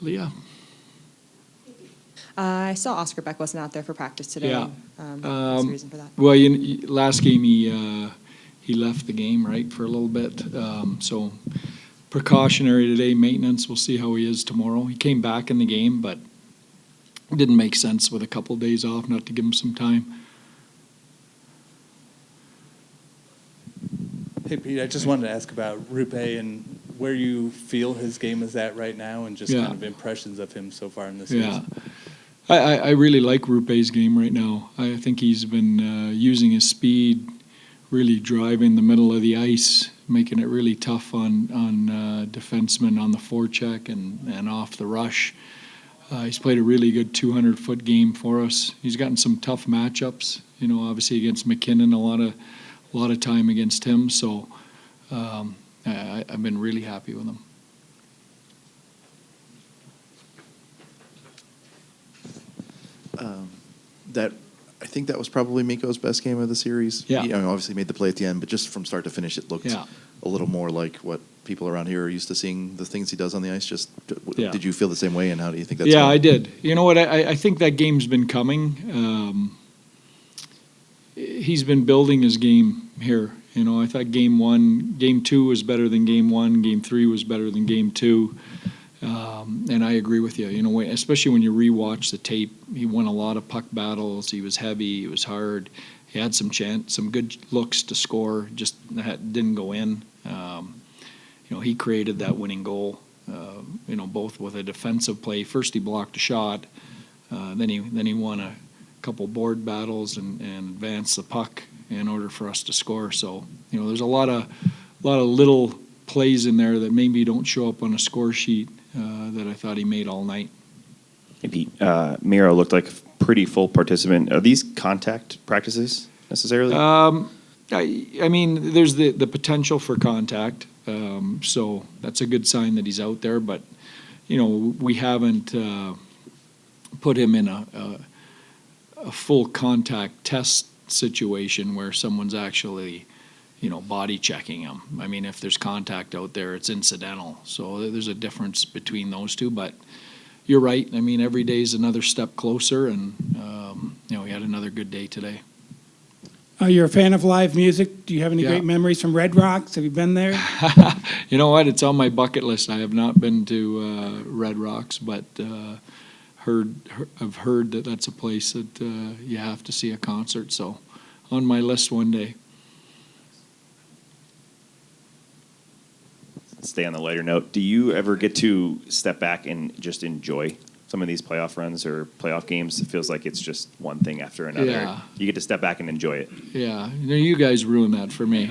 Leah. I saw Oscar Beck wasn't out there for practice today. Yeah. What's the reason for that? Well, last game he left the game, right, for a little bit. So precautionary today, maintenance. We'll see how he is tomorrow. He came back in the game, but it didn't make sense with a couple of days off not to give him some time. Hey, Pete, I just wanted to ask about Roope and where you feel his game is at right now and just kind of impressions of him so far in this season. I really like Rupe's game right now. I think he's been using his speed, really driving the middle of the ice, making it really tough on defensemen on the forecheck and off the rush. He's played a really good 200-foot game for us. He's gotten some tough matchups, obviously against McKinnon, a lot of time against him. So I've been really happy with him. I think that was probably Miko's best game of the series. Yeah. Obviously made the play at the end, but just from start to finish, it looked a little more like what people around here are used to seeing, the things he does on the ice. Did you feel the same way, and how do you think that's going? I did. You know what? I think that game's been coming. He's been building his game here. I thought game 2 was better than game 1. Game 3 was better than game 2. And I agree with you. Especially when you rewatch the tape, he won a lot of puck battles. He was heavy. He was hard. He had some good looks to score. Just didn't go in. He created that winning goal. Both with a defensive play. First he blocked a shot. Then he won a couple board battles and advanced the puck in order for us to score. So there's a lot of little plays in there that maybe don't show up on a score sheet that I thought he made all night. Hey Pete, Miro looked like a pretty full participant. Are these contact practices necessarily? I mean, there's the potential for contact, so that's a good sign that he's out there. But we haven't put him in a full contact test situation where someone's actually body checking him. I mean, if there's contact out there, it's incidental. So there's a difference between those two. But you're right. I mean, every day is another step closer, and we had another good day today. You're a fan of live music. Do you have any great memories from Red Rocks? Have you been there? You know what? It's on my bucket list. I have not been to Red Rocks, but I've heard that that's a place that you have to see a concert. So on my list one day. Stay on the lighter note. Do you ever get to step back and just enjoy some of these playoff runs or playoff games? It feels like it's just one thing after another. Yeah. You get to step back and enjoy it. Yeah. You guys ruin that for me.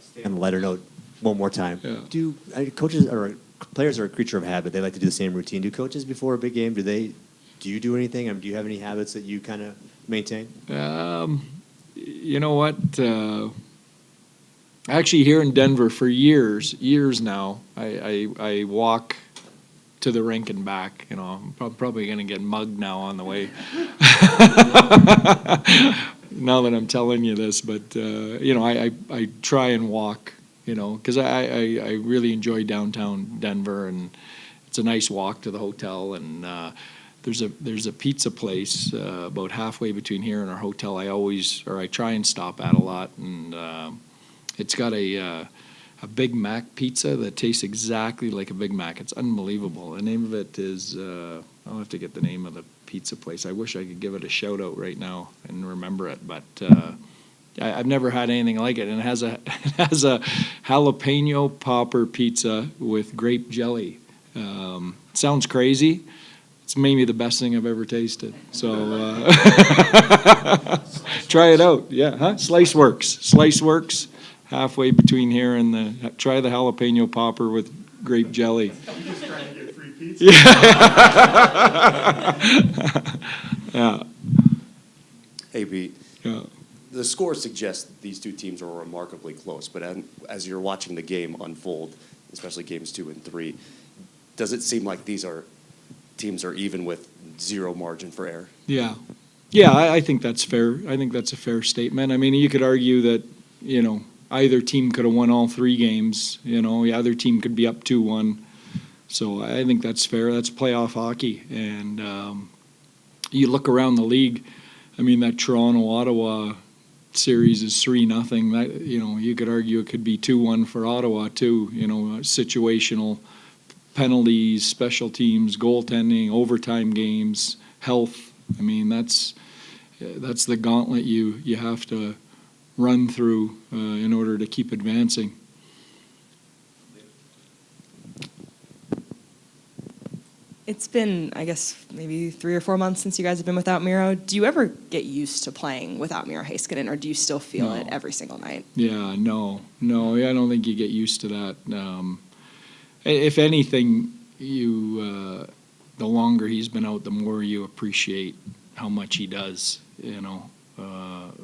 Stay on the lighter note one more time. Yeah. Do coaches or players are a creature of habit? They like to do the same routine. Do coaches before a big game? Do you do anything? Do you have any habits that you kind of maintain? You know what? Actually, here in Denver for years now, I walk to the rink and back. I'm probably going to get mugged now on the way. Now that I'm telling you this, but I try and walk. Because I really enjoy downtown Denver, and it's a nice walk to the hotel. And there's a pizza place about halfway between here and our hotel. I try and stop at a lot, and it's got a Big Mac pizza that tastes exactly like a Big Mac. It's unbelievable. The name of it is I'll have to get the name of the pizza place. I wish I could give it a shout out right now and remember it, but. I've never had anything like it, and it has a jalapeno popper pizza with grape jelly. Sounds crazy. It's maybe the best thing I've ever tasted. So try it out. Yeah, huh? Slice Works. Halfway between here and try the jalapeno popper with grape jelly. I'm just trying to get free pizza. Yeah. Hey, Pete. Yeah. The score suggests that these two teams are remarkably close, but as you're watching the game unfold, especially games 2 and 3, does it seem like these teams are even with zero margin for error? Yeah. Yeah, I think that's fair. I think that's a fair statement. I mean, you could argue that, either team could have won all 3 games. The other team could be up 2-1. So I think that's fair. That's playoff hockey. And you look around the league, I mean, that Toronto-Ottawa series is 3-0. That, you could argue it could be 2-1 for Ottawa too. Situational penalties, special teams, goaltending, overtime games, health. I mean, that's the gauntlet you have to run through in order to keep advancing. It's been, I guess, maybe 3 or 4 months since you guys have been without Miro. Do you ever get used to playing without Miro Heiskanen, or do you still feel it every single night? Yeah, no, I don't think you get used to that. If anything, the longer he's been out, the more you appreciate how much he does,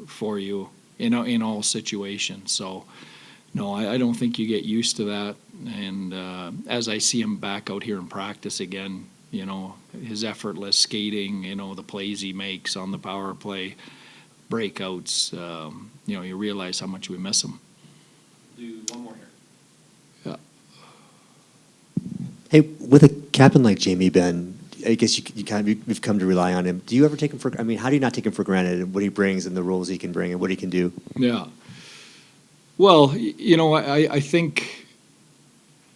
for you in all situations. So, no, I don't think you get used to that. And as I see him back out here in practice again, his effortless skating, the plays he makes on the power play, breakouts, you realize how much we miss him. Do one more here. Yeah. Hey, with a captain like Jamie Benn, I guess you've come to rely on him. Do you ever take him for? I mean, how do you not take him for granted and what he brings and the roles he can bring and what he can do? Yeah. Well, I think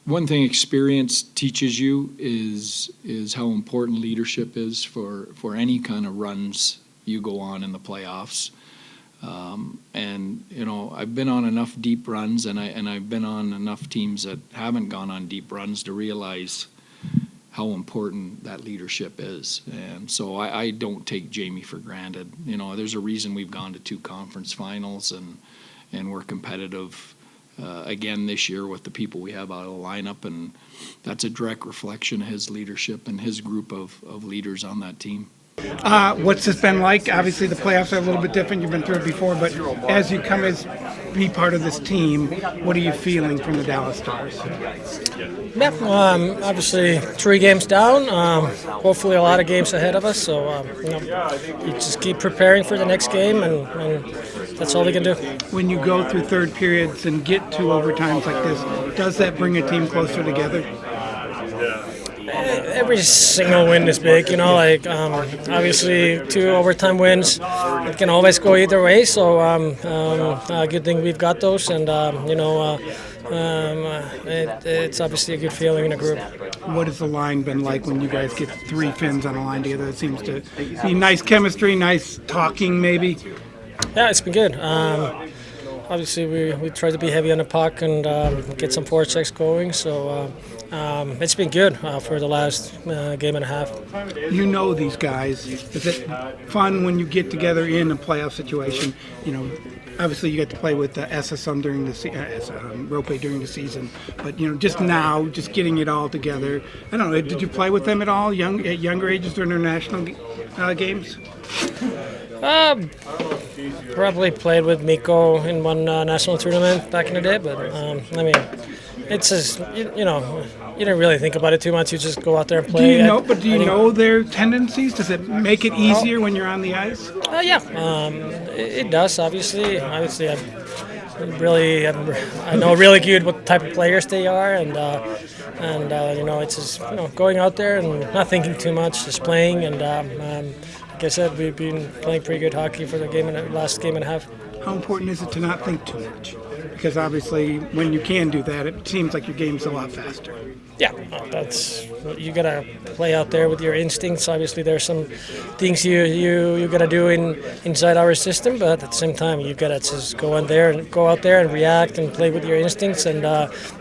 one thing experience teaches you is how important leadership is for any kind of runs you go on in the playoffs. And I've been on enough deep runs, and I've been on enough teams that haven't gone on deep runs to realize how important that leadership is. And so I don't take Jamie for granted. There's a reason we've gone to 2 conference finals, and we're competitive again this year with the people we have out of the lineup, and that's a direct reflection of his leadership and his group of leaders on that team. What's this been like? Obviously, the playoffs are a little bit different. You've been through it before, but as you come as be part of this team, what are you feeling from the Dallas Stars? Yeah, obviously 3 games down. Hopefully, a lot of games ahead of us. So you just keep preparing for the next game, and that's all we can do. When you go through third periods and get to overtimes like this, does that bring a team closer together? Every single win is big, obviously 2 overtime wins. It can always go either way, so good thing we've got those, and it's obviously a good feeling in a group. What has the line been like when you guys get 3 Finns on a line together? It seems to be nice chemistry, nice talking maybe. Yeah, it's been good. Obviously, we try to be heavy on the puck and get some forechecks going, so it's been good for the last game and a half. You know these guys. Is it fun when you get together in a playoff situation? Obviously you get to play with Esa some during the Roope during the season, but just now, just getting it all together. I don't know. Did you play with them at all, at younger ages during their national games? Probably played with Miko in one national tournament back in the day, but it's just you don't really think about it too much. You just go out there and play. Do you know their tendencies? Does it make it easier when you're on the ice? Yeah, it does. Obviously, I know really good what type of players they are, and it's just going out there and not thinking too much, just playing. And like I said, we've been playing pretty good hockey for the last game and a half. How important is it to not think too much? Because obviously, when you can do that, it seems like your game's a lot faster. Yeah, you gotta play out there with your instincts. Obviously, there's some things you gotta do inside our system, but at the same time, you gotta just go out there and react and play with your instincts, and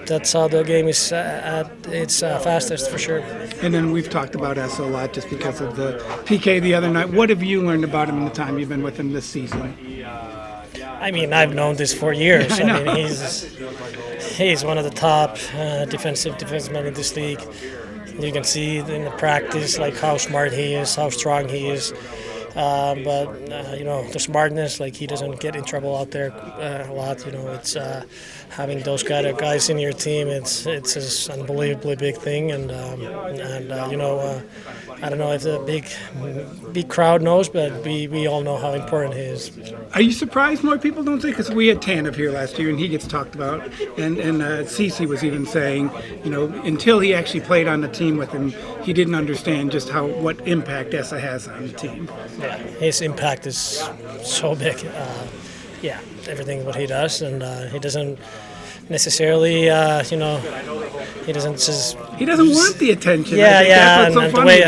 that's how the game is at its fastest for sure. And then we've talked about Esa a lot just because of the PK the other night. What have you learned about him in the time you've been with him this season? I've known this for years. I He's one of the top defensemen in this league. You can see in the practice how smart he is, how strong he is. But you know, the smartness, like he doesn't get in trouble out there a lot. You know, it's having those kind of guys in your team. It's an unbelievably big thing, and you know, I don't know if the big crowd knows, but we all know how important he is. Are you surprised more people don't say? Because we had Tanev here last year, and he gets talked about, and Cece was even saying, you know, until he actually played on the team with him, he didn't understand just what impact Esa has on the team. Yeah, his impact is so big. Yeah, everything what he does, and he doesn't necessarily, you know, he doesn't just. He doesn't want the attention. Yeah, that's what's so funny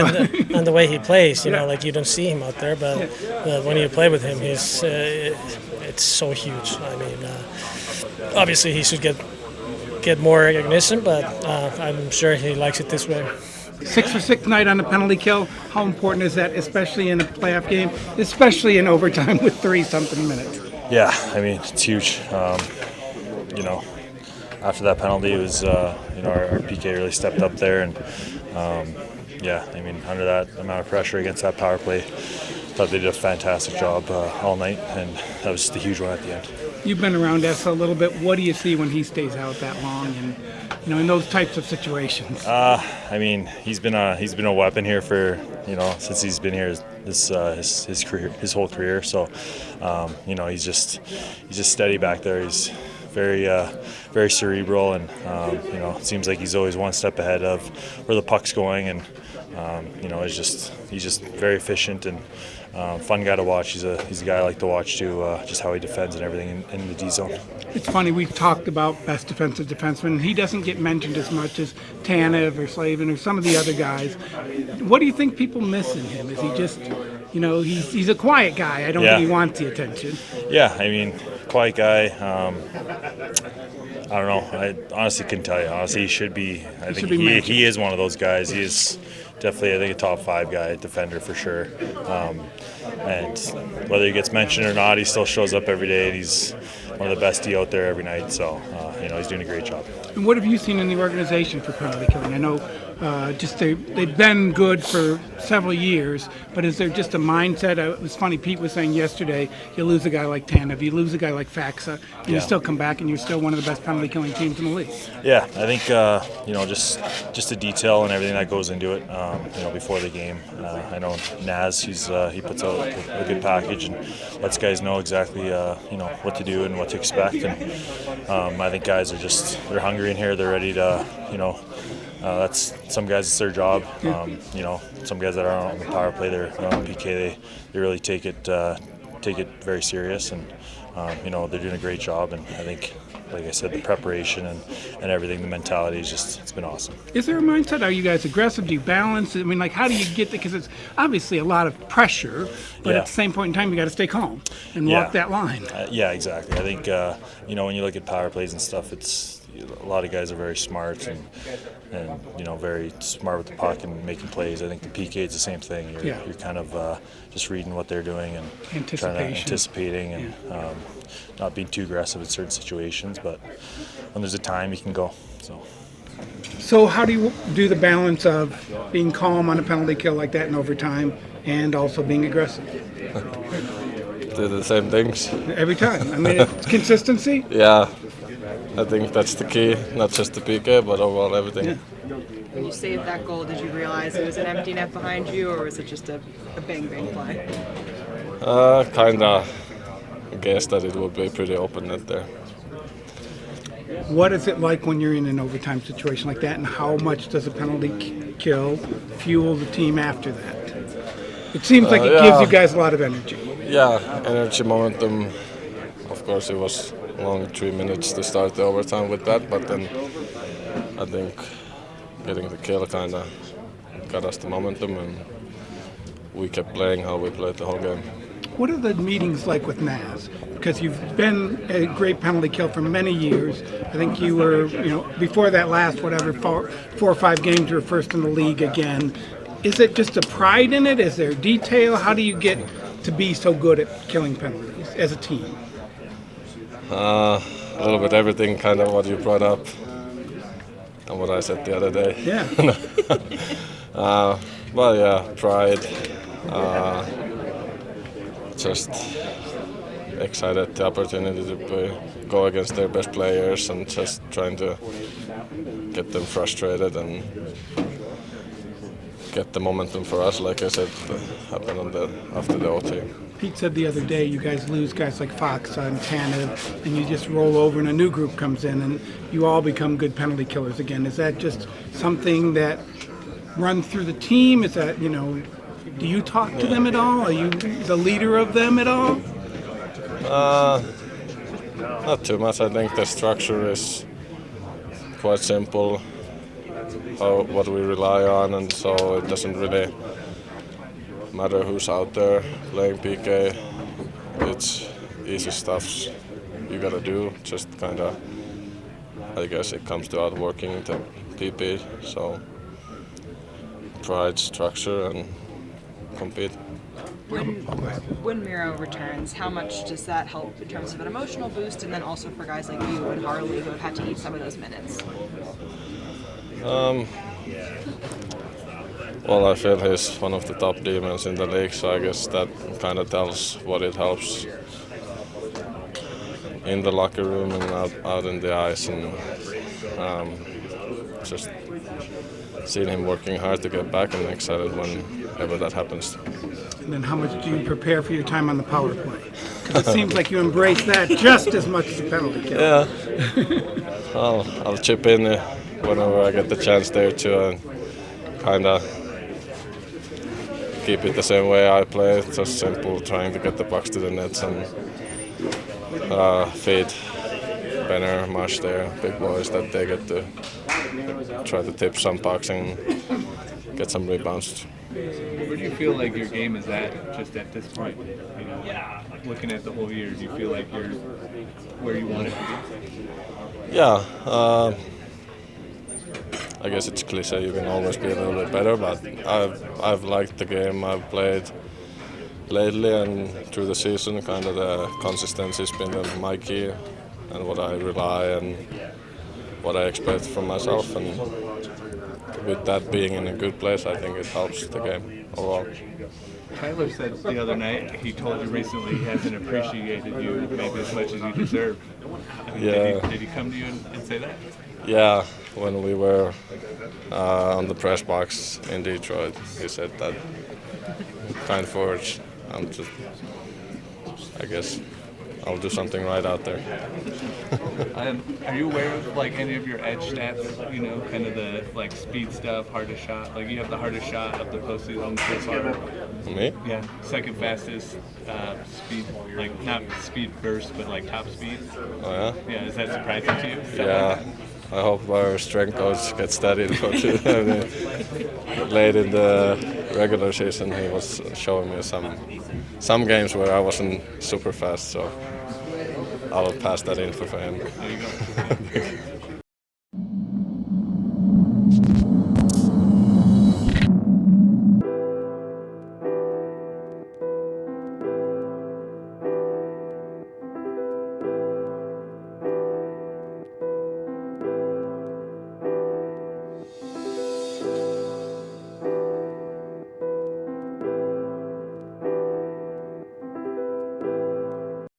and the way he plays, you know, like you don't see him out there, but when you play with him, he's it's so huge. I mean, obviously he should get more recognition, but I'm sure he likes it this way. 6 for 6 night on the penalty kill. How important is that, especially in a playoff game, especially in overtime with 30-something minutes? Yeah, I mean, it's huge. You know, after that penalty, it was, you know, our PK really stepped up there. And, yeah, I mean, under that amount of pressure against that power play, I thought they did a fantastic job all night, and that was just a huge one at the end. You've been around Esa a little bit. What do you see when he stays out that long, and you know, in those types of situations? I mean, he's been a weapon here for, you know, since he's been here his career, his whole career. So, you know, he's just steady back there. He's very cerebral, and you know, it seems like he's always one step ahead of where the puck's going, and you know, he's just very efficient and fun guy to watch. He's a guy I like to watch too, just how he defends and everything in the D zone. It's funny, we've talked about best defensive defenseman. He doesn't get mentioned as much as Tanev or Slavin or some of the other guys. What do you think people miss in him? Is he just, you know, he's a quiet guy. I don't think he wants the attention. Yeah, I mean, quiet guy. I don't know. I honestly couldn't tell you. Honestly, he should be. I think he is one of those guys. He is definitely, I think, a top 5 guy, defender for sure. And whether he gets mentioned or not, he still shows up every day, and he's one of the best D out there every night. So, you know, he's doing a great job. And what have you seen in the organization for penalty killing? I know they've been good for several years, but is there just a mindset? It was funny, Pete was saying yesterday, you lose a guy like Tanev, you lose a guy like Faxa, and you still come back and you're still one of the best penalty killing teams in the league. Yeah, I think, you know, just the detail and everything that goes into it, you know, before the game. I know Naz, he puts out a good package and lets guys know exactly, you know, what to do and what to expect. And I think guys are they're hungry in here. They're ready to, you know, that's some guys, it's their job. You know, some guys that are on the power play, they're on PK. They really take it very serious, and you know, they're doing a great job. And I think, like I said, the preparation and everything, the mentality is it's been awesome. Is there a mindset? Are you guys aggressive? Do you balance? I mean, like, how do you get there? Because it's obviously a lot of pressure, but at the same point in time, you got to stay calm and walk that line. Yeah, exactly. I think you know, when you look at power plays and stuff, a lot of guys are very smart and you know, very smart with the puck and making plays. I think the PK is the same thing. You're kind of just reading what they're doing and anticipating and not being too aggressive in certain situations. But when there's a time, you can go. So how do you do the balance of being calm on a penalty kill like that in overtime and also being aggressive? Do the same things. Every time. I mean, it's consistency? Yeah. I think that's the key, not just the PK, but overall everything. Yeah. When you saved that goal, did you realize it was an empty net behind you, or was it just a bang-bang play? Kind of guessed that it would be pretty open net there. What is it like when you're in an overtime situation like that, and how much does a penalty kill fuel the team after that? It seems like it gives you guys a lot of energy. Yeah, energy, momentum. Of course, it was long 3 minutes to start the overtime with that, but then I think getting the kill kind of got us the momentum, and we kept playing how we played the whole game. What are the meetings like with Naz? Because you've been a great penalty kill for many years. I think you were, you know, before that last, whatever, 4 or 5 games, you were first in the league again. Is it just a pride in it? Is there detail? How do you get to be so good at killing penalties as a team? A little bit everything, kind of what you brought up and what I said the other day. Yeah. Well, yeah, pride, just excited the opportunity to go against their best players and just trying to get them frustrated and get the momentum for us, like I said, happened after the OT. Pete said the other day you guys lose guys like Fox and Tanev, and you just roll over and a new group comes in and you all become good penalty killers again. Is that just something that runs through the team? Is that, do you talk to them at all? Are you the leader of them at all? Not too much. I think the structure is quite simple, what we rely on, and so it doesn't really matter who's out there playing PK. It's easy stuff you gotta do. Just kind of, I guess it comes to outworking the PP. So pride, structure, and compete. When Miro returns, how much does that help in terms of an emotional boost, and then also for guys like you and Harley who have had to eat some of those minutes? Well, I feel he's one of the top demons in the league, so I guess that kind of tells what it helps in the locker room and out in the ice, and just seeing him working hard to get back and excited whenever that happens. And then how much do you prepare for your time on the power play? Because it seems like you embrace that just as much as the penalty kill. Yeah. I'll chip in whenever I get the chance there too, and kind of keep it the same way I play. It's just simple, trying to get the pucks to the nets and feed Benner, Marsh there, big boys, that they get to try to tip some pucks and get some rebounds. Where do you feel like your game is at just at this point? Looking at the whole year, do you feel like you're where you want it to be? Yeah, I guess it's cliche. You can always be a little bit better, but I've liked the game I've played lately and through the season. Kind of the consistency's been my key, and what I rely and what I expect from myself. And with that being in a good place, I think it helps the game overall. Tyler said the other night, he told you recently he hasn't appreciated you maybe as much as you deserve. Yeah. Did he come to you and say that? Yeah, when we were on the press box in Detroit, he said that. Kind forwards. I guess I'll do something right out there. Are you aware of any of your edge stats? Kind of the speed stuff, hardest shot. You have the hardest shot of the postseason so far. Me? Yeah, second fastest speed, not speed burst, but top speed. Oh yeah. Yeah, is that surprising to you? Yeah. I hope our strength coach gets steady. Late in the regular season, he was showing me some games where I wasn't super fast, so I'll pass that info for him. There you go.